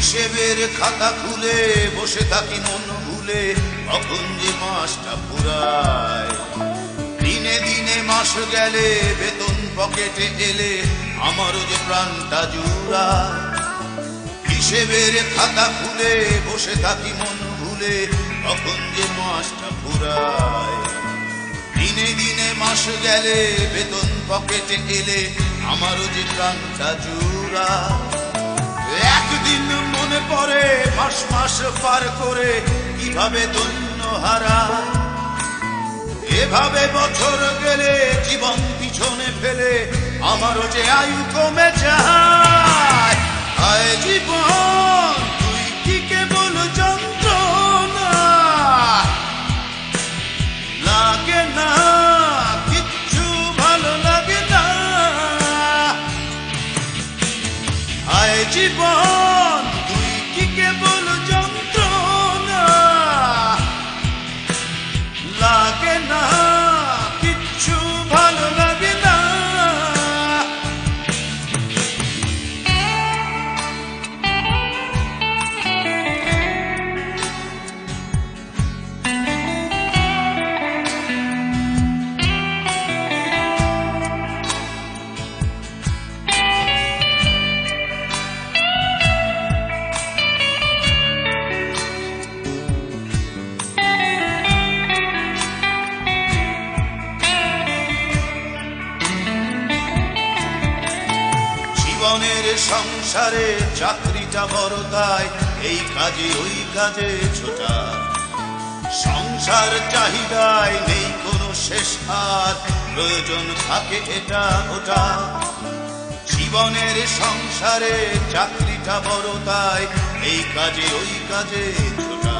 হিসেবের খাতা খুলে বসে থাকি মন ভুলে, কখন যে মাসটা ফুরায়। দিনে দিনে মাস গেলে বেতন পকেটে এলে আমারও যে প্রাণটা জুড়ায়। হিসেবের খাতা খুলে বসে থাকি মন ভুলে, কখন যে মাসটা ফুরায়। দিনে দিনে মাস গেলে বেতন পকেটে এলে আমারও যে প্রাণটা জুড়ায়। একদিন মনে পড়ে মাস মাস পার করে কিভাবে ধন্য হারায়। এভাবে বছর গেলে জীবন পিছনে ফেলে আমারও যে আয়ু কমে যায়। আয় জীবন তুই কি কেবল যন্ত্রণা, লাগে না কিচ্ছু ভালো লাগে না। আয় জীবন তুই কি কেবল যন্ত্রণা, লাগে না কিচ্ছু ভালো লাগে না। জীবনের সংসারে চাকরিটা বড়, তাই এই কাজে ওই কাজে ছোটা। সংসার চাহিদায় নেই কোনো শেষ, আর প্রয়োজন থাকে এটা ওটা। জীবনের সংসারে চাকরিটা বড়, তাই এই কাজে ওই কাজে ছোটা।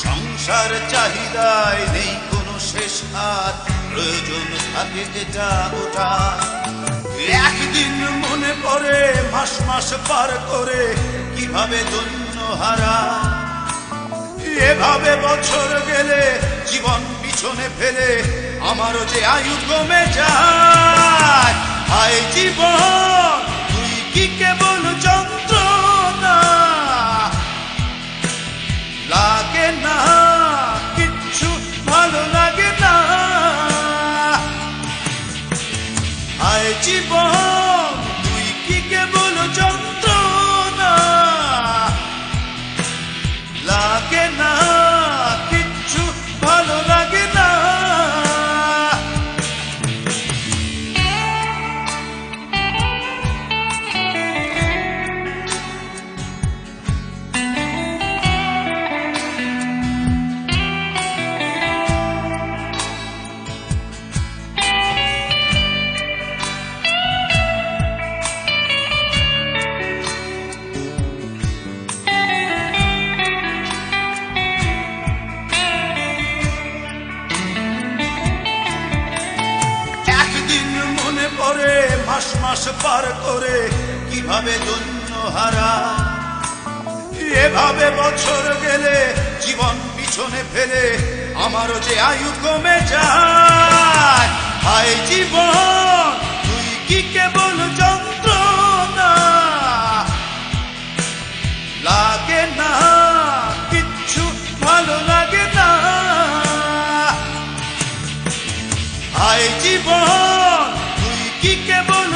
সংসার চাহিদায় নেই কোনো শেষ, আর প্রয়োজন থাকে এটা ওটা। একদিন মনে পড়ে মাস মাস পার করে কিভাবে ধন্য হারায়। এভাবে বছর গেলে জীবন পিছনে ফেলে আমারও যে আয়ু কমে যায়। হায় জীবন তুই কি কেবল যন্ত্রণা, লাগে না কিচ্ছু ভালো লাগে না। হায় জীবন তুই কি কেবল যন্ত্রণা, লাগে না কিচ্ছু ভালো লাগে না। মাস মাস পার করে কিভাবে ধন্য হারায়। এভাবে বছর গেলে জীবন পিছনে ফেলে আমারও যে আয়ু কমে যায়। হায় জীবন তুই কি কেবল যন্ত্রণা, লাগে না কিচ্ছু ভালো লাগে না। হায় জীবন তুই কি কেবল